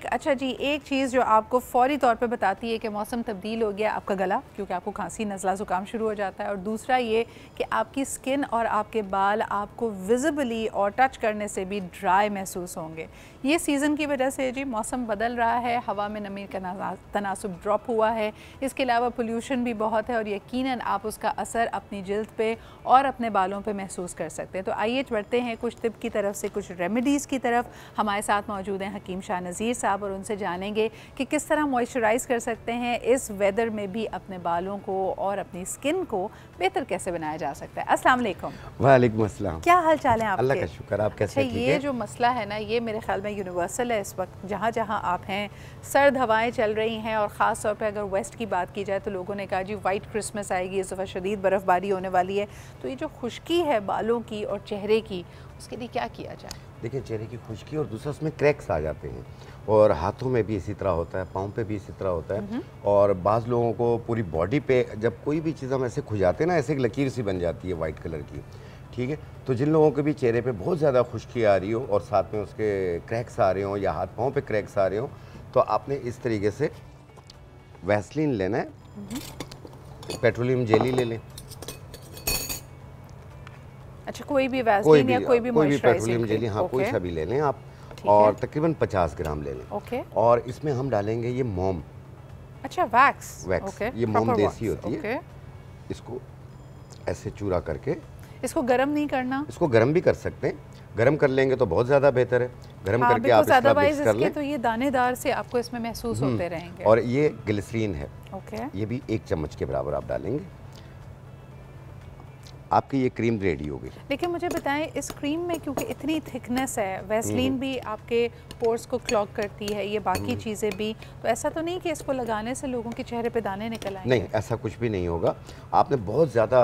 अच्छा जी, एक चीज़ जो आपको फ़ौरी तौर पे बताती है कि मौसम तब्दील हो गया, आपका गला, क्योंकि आपको खांसी नज़ला ज़ुकाम शुरू हो जाता है, और दूसरा ये कि आपकी स्किन और आपके बाल आपको विजिबली और टच करने से भी ड्राई महसूस होंगे। ये सीज़न की वजह से जी मौसम बदल रहा है, हवा में नमी का तनासुब ड्रॉप हुआ है, इसके अलावा पोल्यूशन भी बहुत है और यकीनन आप उसका असर अपनी जिल्द पे और अपने बालों पे महसूस कर सकते हैं। तो आइए बढ़ते हैं कुछ टिप की तरफ से कुछ रेमेडीज़ की तरफ। हमारे साथ मौजूद हैं हकीम शाह नज़ीर साहब और उनसे जानेंगे कि किस तरह मॉइस्चराइज़ कर सकते हैं इस वेदर में भी अपने बालों को और अपनी स्किन को बेहतर कैसे बनाया जा सकता है। अस्सलाम वालेकुम। वालेकुम अस्सलाम। क्या हाल चाल है आपके? अल्लाह का शुक्र, आप कैसे? अच्छा, ये जो मसला है ना, ये मेरे ख्याल में यूनिवर्सल है इस वक्त जहाँ जहाँ आप हैं। सर्द हवाएं चल रही हैं और ख़ास तौर पे अगर वेस्ट की बात की जाए तो लोगों ने कहा जी वाइट क्रिसमस आएगी, इस दफ़ा शदीद बर्फ़बारी होने वाली है। तो ये जो खुश्की है बालों की और चेहरे की, उसके लिए क्या किया जाए? देखिए, चेहरे की खुश्की और दूसरा उसमें क्रैक्स आ जाते हैं और हाथों में भी इसी तरह होता है, पाँव पे भी इसी तरह होता है। और बाज़ लोगों को पूरी बॉडी पे जब कोई भी चीज़ हम ऐसे खुजाते हैं ना, ऐसे एक लकीर सी बन जाती है वाइट कलर की, ठीक है। तो जिन लोगों के भी चेहरे पे बहुत ज़्यादा खुश्की आ रही हो और साथ में उसके क्रैक्स आ रहे हो या हाथ पाँव पे क्रैक्स आ रहे हो, तो आपने इस तरीके से वैसलीन लेना है, पेट्रोलियम जेली ले लें। अच्छा, कोई भी वैसलीन या कोई भी पेट्रोलियम जेली, हाँ, कोई सा भी ले लें आप, और तकरीबन 50 ग्राम ले लें। ओके। और इसमें हम डालेंगे ये मोम। अच्छा, वैक्स। ये मोम देसी होती है। इसको ऐसे चूरा करके, इसको गर्म नहीं करना, इसको गर्म भी कर सकते हैं, गर्म कर लेंगे तो बहुत ज़्यादा बेहतर है। गर्म करके आप इसका मिक्स कर लें तो ये दानेदार से आपको इसमें महसूस होते रहेंगे। और ये ग्लिसरीन है, ओके, ये भी 1 चम्मच के बराबर आप डालेंगे। आपकी ये क्रीम रेडी होगी। लेकिन मुझे बताएं, इस क्रीम में क्योंकि इतनी थिकनेस है, वैसलीन भी आपके पोर्स को क्लॉग करती है, ये बाकी चीज़ें भी, तो ऐसा तो नहीं कि इसको लगाने से लोगों के चेहरे पे दाने निकल आएंगे? नहीं, ऐसा कुछ भी नहीं होगा। आपने बहुत ज़्यादा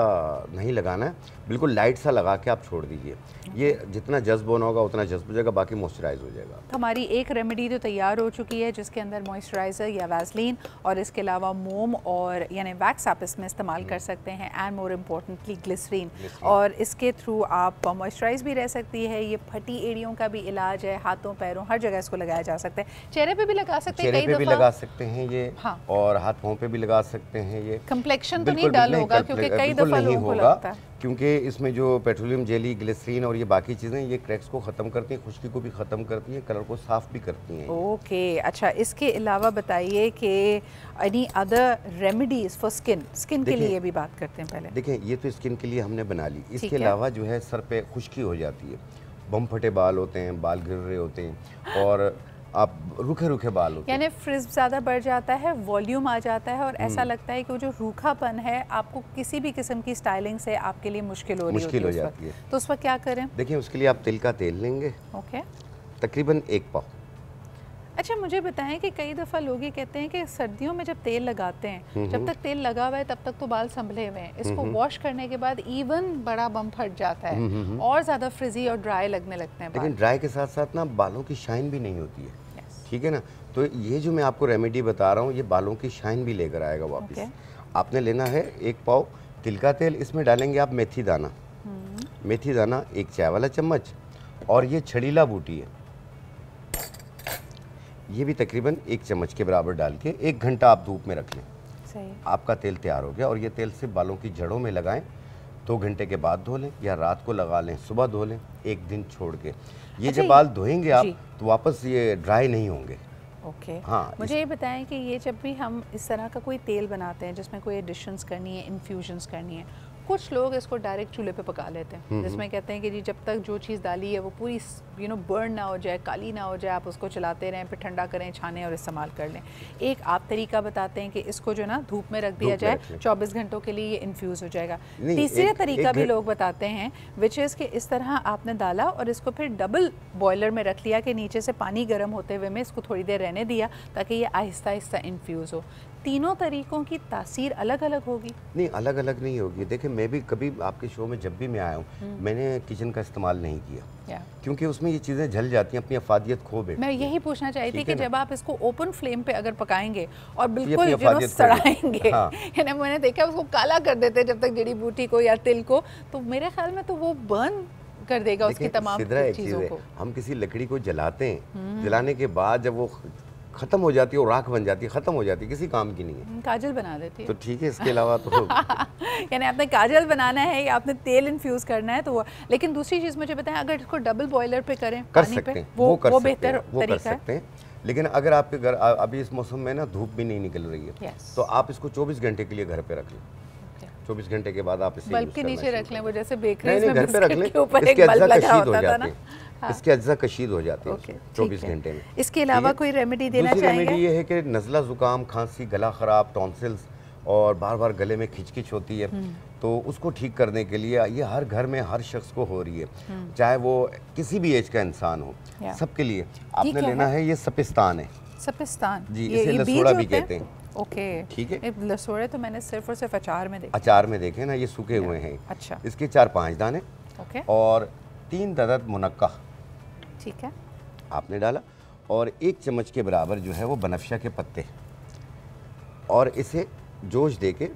नहीं लगाना है, बिल्कुल लाइट सा लगा के आप छोड़ दीजिए। ये जितना जज्ब होना होगा उतना जज्ब हो जाएगा, बाकी मॉइस्चराइज हो जाएगा। तो हमारी एक रेमेडी तो तैयार हो चुकी है जिसके अंदर मॉइस्चराइज़र या वैसलीन और इसके अलावा मोम और यानी वैक्स आप इसमें इस्तेमाल कर सकते हैं, एंड मोर इम्पोर्टेंटली ग्लिसरीन, और इसके थ्रू आप मॉइस्चराइज भी रह सकती है। ये फटी एड़ियों का भी इलाज है, हाथों पैरों हर जगह इसको लगाया जा सकता है। चेहरे पे भी लगा सकते हैं, चेहरे पे भी लगा सकते हैं ये, हाँ। और हाथ पाँव पे भी लगा सकते हैं ये। कंप्लेक्शन तो नहीं डल होगा क्योंकि कई दफ़ा लोगों को लगता है, क्योंकि इसमें जो पेट्रोलियम जेली, ग्लिसरीन और ये बाकी चीज़ें ये क्रैक्स को ख़त्म करती हैं, खुश्की को भी ख़त्म करती हैं, कलर को साफ़ भी करती हैं। ओके, अच्छा, इसके अलावा बताइए कि any other remedies for skin के लिए भी बात करते हैं पहले। देखिए, ये तो स्किन के लिए हमने बना ली। इसके अलावा जो है सर पे खुश्की हो जाती है, बम फटे बाल होते हैं, बाल गिर रहे होते हैं और आप रूखे रूखे बाल होते हैं, यानी फ्रिज ज़्यादा बढ़ जाता है, वॉल्यूम आ जाता है और ऐसा लगता है कि वो जो रूखापन है आपको किसी भी किस्म की स्टाइलिंग से आपके लिए मुश्किल हो जाती है। तो उस वक्त क्या करें? देखिए, उसके लिए आप तिल का तेल लेंगे, ओके, तकरीबन 1 पाव। अच्छा, मुझे बताएं कि कई दफ़ा लोग ये कहते हैं कि सर्दियों में जब तेल लगाते हैं, जब तक तेल लगा हुआ है तब तक तो बाल संभले हुए हैं, इसको वॉश करने के बाद इवन बड़ा बम फट जाता है और ज़्यादा फ्रिजी और ड्राई लगने लगते हैं। लेकिन ड्राई के साथ साथ ना बालों की शाइन भी नहीं होती है, ठीक है ना। तो ये जो मैं आपको रेमेडी बता रहा हूँ, ये बालों की शाइन भी लेकर आएगा वापस। आपने लेना है 1 पाव तिल का तेल, इसमें डालेंगे आप मेथी दाना, मेथी दाना 1 चाय वाला चम्मच, और ये छड़ीला बूटी है, ये भी तकरीबन 1 चम्मच के बराबर डाल के 1 घंटा आप धूप में रख लें। सही, आपका तेल तैयार हो गया। और ये तेल सिर्फ बालों की जड़ों में लगाएं, 2 घंटे के बाद धो लें या रात को लगा लें, सुबह धो लें, 1 दिन छोड़ के। ये जब बाल धोएंगे आप तो वापस ये ड्राई नहीं होंगे। ओके, हाँ, मुझे ये बताएं कि ये जब भी हम इस तरह का कोई तेल बनाते हैं जिसमें कोई एडिशंस करनी है, इन्फ्यूजन्स करनी है, कुछ लोग इसको डायरेक्ट चूल्हे पे पका लेते हैं, जिसमें कहते हैं कि जी जब तक जो चीज़ डाली है वो पूरी बर्न ना हो जाए, काली ना हो जाए, आप उसको चलाते रहें, फिर ठंडा करें, छानें और इस्तेमाल कर लें। एक आप तरीका बताते हैं कि इसको जो ना धूप में रख दिया जाए, 24 घंटों के लिए ये इन्फ्यूज़ हो जाएगा। तीसरा तरीका भी लोग बताते हैं, विच इज़ कि इस तरह आपने डाला और इसको फिर डबल बॉयलर में रख लिया कि नीचे से पानी गर्म होते हुए में इसको थोड़ी देर रहने दिया ताकि ये आहिस्ता आहिस्ता इन्फ्यूज़ हो। तीनों तरीकों की तासीर अलग अलग होगी? नहीं, अलग अलग नहीं होगी। देखिए, मैं भी कभी आपके शो में जब भी मैं आया हूँ, मैंने किचन का इस्तेमाल नहीं किया, क्योंकि उसमें ये चीज़ें जल जाती हैं, अपनी अफादियत खो बैठती है। मैं यही पूछना चाहती थी कि जब आप इसको ओपन फ्लेम पे अगर पकाएंगे और बिल्कुल सड़ाएंगे, यानी मैंने देखा उसको काला कर देते जब तक जड़ी बूटी को या तिल को, तो मेरे ख्याल में तो वो बर्न कर देगा उसकी तमाम चीज़ों को। हम किसी लकड़ी को जलाते हैं, जलाने के बाद जब वो ख़त्म हो जाती है और राख बन जाती है, ख़त्म हो जाती है, किसी काम की नहीं है। काजल बना देती है तो ठीक है, इसके अलावा तो यानी आपने काजल बनाना है या आपने तेल इन्फ्यूज़ करना है तो वो। लेकिन दूसरी चीज़ मुझे बताएं, अगर इसको डबल बॉयलर पे करें कर पानी सकते पे, हैं, वो बेहतर वो कर तरीका है। सकते हैं। लेकिन अगर आपके घर अभी इस मौसम में ना धूप भी नहीं निकल रही है, तो आप इसको 24 घंटे के लिए घर पे रख लें। 24 घंटे के बाद आप इसे बल्ब के नीचे रख लें, वो जैसे बेकरी में घर पे रख लें, के ऊपर एक इसके बल्ब अज्जा लगा कशीद हो होता था जाते ना। हैं, इसके अज्जा कशीद हो जाते हैं 24 घंटे में। इसके अलावा कोई रेमेडी देना चाहेंगे? चाहेंगे? रेमेडी ये है कि नज़ला ज़ुकाम, खांसी, गला ख़राब, टॉन्सिल्स और बार बार गले में खिचखिच होती है, तो उसको ठीक करने के लिए ये हर घर में हर शख्स को हो रही है, चाहे वो किसी भी एज का इंसान हो, सबके लिए आपने लेना है। ये सपिस्तान है। सपिस्तान जी, इसे लसोड़ा भी कहते हैं। ओके, ठीक है। लसोड़े तो मैंने सिर्फ और सिर्फ अचार में देखे। अचार में देखे ना, ये सूखे हुए हैं। अच्छा। इसके 4-5 दाने और 3 ददत मुनक्का, ठीक है, आपने डाला, और 1 चम्मच के बराबर जो है वो बनफशा के पत्ते, और इसे जोश दे के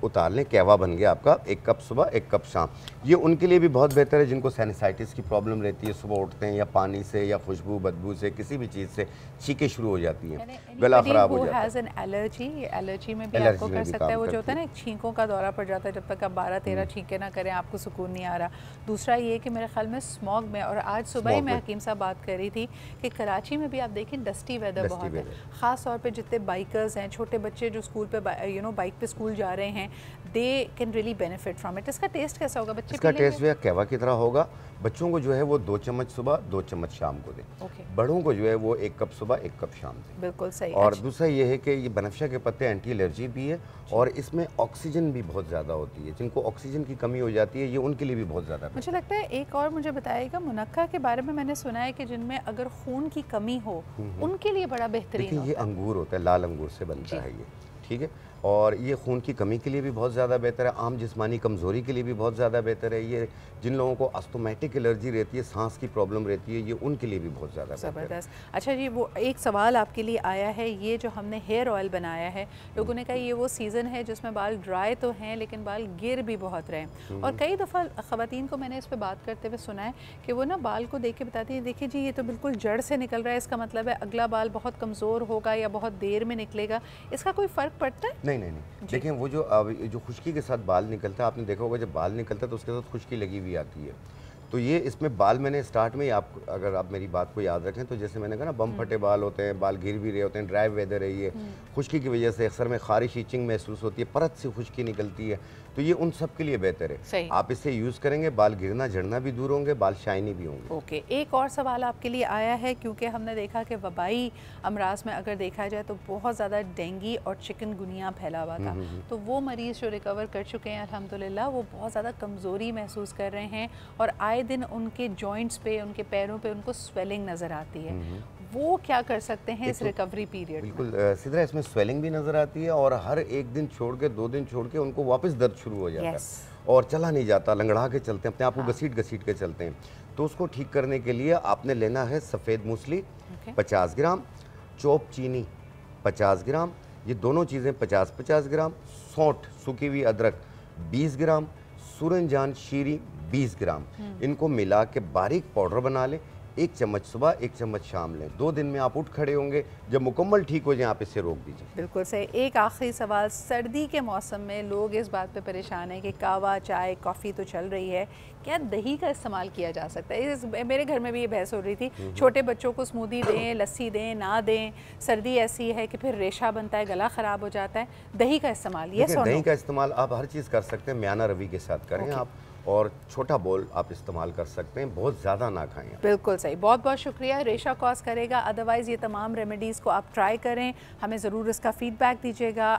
उतार लें। कहवा बन गया आपका, 1 कप सुबह 1 कप शाम। ये उनके लिए भी बहुत बेहतर है जिनको साइनसाइटिस की प्रॉब्लम रहती है, सुबह उठते हैं या पानी से या खुशबू बदबू से किसी भी चीज़ से छींकें शुरू हो जाती हैं, गला ख़राब हो जाता है। एलर्जी में भी आपको कर सकता है। वो जो होता है ना, छींकों का दौरा पड़ जाता है, जब तक आप 12-13 छींकें ना करें आपको सुकून नहीं आ रहा। दूसरा ये कि मेरे ख्याल में स्मॉग में, और आज सुबह ही मैं हकीम साहब बात कर रही थी कि कराची में भी आप देखें डस्टी वेदर बहुत है, ख़ास तौर पर जितने बाइकर्स हैं, छोटे बच्चे जो स्कूल पे बाइक पे स्कूल जा रहे हैं, they can really benefit from it. इसका टेस्ट कैसा होगा? बच्चे इसका टेस्ट जो है कहवा की तरह होगा। बच्चों को जो है वो 2 चम्मच सुबह 2 चम्मच शाम को दें। बड़ों को जो है वो 1 कप सुबह 1 कप शाम दें। बिल्कुल सही। और दूसरा ये है कि ये बनफशा के पत्ते एंटी एलर्जी भी है और इसमें ऑक्सीजन भी बहुत ज़्यादा होती है। जिनको ऑक्सीजन की कमी हो जाती है, ये उनके लिए भी बहुत ज़्यादा। मुझे लगता है एक और मुझे बताइएगा, मुनक्का के बारे में मैंने सुना है कि जिनमें अगर खून की कमी हो उनके लिए बड़ा बेहतरीन होता है। ये अंगूर होता है, लाल अंगूर से बनता है ये, ठीक है। और ये खून की कमी के लिए भी बहुत ज़्यादा बेहतर है, आम जिस्मानी कमज़ोरी के लिए भी बहुत ज़्यादा बेहतर है। ये जिन लोगों को अस्थमैटिक एलर्जी रहती है, सांस की प्रॉब्लम रहती है, ये उनके लिए भी बहुत ज़्यादा ज़बरदस्त। अच्छा जी, वो एक सवाल आपके लिए आया है, ये जो हमने हेयर ऑयल बनाया है, लोगों ने कहा ये वो सीज़न है जिसमें बाल ड्राई तो हैं लेकिन बाल गिर भी बहुत रहे हैं। और कई दफ़ा ख़वातीन को मैंने इस पर बात करते हुए सुना है कि वो ना बाल को देख के बताती है, देखिए जी ये तो बिल्कुल जड़ से निकल रहा है, इसका मतलब है अगला बाल बहुत कमज़ोर होगा या बहुत देर में निकलेगा। इसका कोई फ़र्क पड़ता है? नहीं। देखें, वो जो खुश्की के साथ बाल निकलता है, आपने देखा होगा जब बाल निकलता है तो उसके साथ खुश्की लगी हुई आती है। तो ये इसमें बाल मैंने स्टार्ट में ही, आप अगर आप मेरी बात को याद रखें तो जैसे मैंने कहा ना, बम फटे बाल होते हैं, बाल गिर भी रहे होते हैं, ड्राई वेदर है, ये खुश्की की वजह से अक्सर में खारिश इचिंग महसूस होती है, परत से खुश्की निकलती है, तो ये उन सब के लिए बेहतर है। आप इसे यूज़ करेंगे, बाल गिरना झड़ना भी दूर होंगे, बाल शाइनी भी होंगे। ओके, एक और सवाल आपके लिए आया है, क्योंकि हमने देखा कि वबाई अमराज में अगर देखा जाए तो बहुत ज़्यादा डेंगू और चिकनगुनिया फैला हुआ था, तो वो मरीज़ जो रिकवर कर चुके हैं अल्हम्दुलिल्लाह, वो बहुत ज़्यादा कमज़ोरी महसूस कर रहे हैं और आए दिन उनके जॉइंट्स पे, उनके पैरों पे उनको स्वेलिंग नज़र आती है। वो क्या कर सकते हैं इस रिकवरी पीरियड में? बिल्कुल सिद्रा, इसमें स्वेलिंग भी नज़र आती है और हर एक दिन छोड़ के 2 दिन छोड़ के उनको वापस दर्द शुरू हो जाता है और चला नहीं जाता, लंगड़ा के चलते हैं, अपने आप को घसीट के चलते हैं। तो उसको ठीक करने के लिए आपने लेना है सफ़ेद मूसली 50 ग्राम, चॉप चीनी 50 ग्राम, ये दोनों चीज़ें 50-50 ग्राम, सौंठ सूखी हुई अदरक 20 ग्राम, सूरनजान शीरी 20 ग्राम, इनको मिला के बारीक पाउडर बना लें। 1 चम्मच सुबह 1 चम्मच शाम लें। 2 दिन में आप उठ खड़े होंगे, जब मुकम्मल ठीक हो जाए आप इसे रोक दीजिए। बिल्कुल सही। एक आखिरी सवाल, सर्दी के मौसम में लोग इस बात पे परेशान हैं कि कहवा, चाय, कॉफ़ी तो चल रही है, क्या दही का इस्तेमाल किया जा सकता है? मेरे घर में भी ये बहस हो रही थी, छोटे बच्चों को स्मूदी दें, लस्सी दें, ना दें, सर्दी ऐसी है कि फिर रेशा बनता है, गला ख़राब हो जाता है, दही का इस्तेमाल? दही का इस्तेमाल आप हर चीज़ कर सकते हैं, म्याना रवि के साथ करें आप, और छोटा बोल आप इस्तेमाल कर सकते हैं, बहुत ज़्यादा ना खाएं। बिल्कुल सही, बहुत बहुत शुक्रिया। रेशा कॉज करेगा, अदरवाइज़ ये तमाम रेमेडीज़ को आप ट्राई करें, हमें ज़रूर इसका फ़ीडबैक दीजिएगा।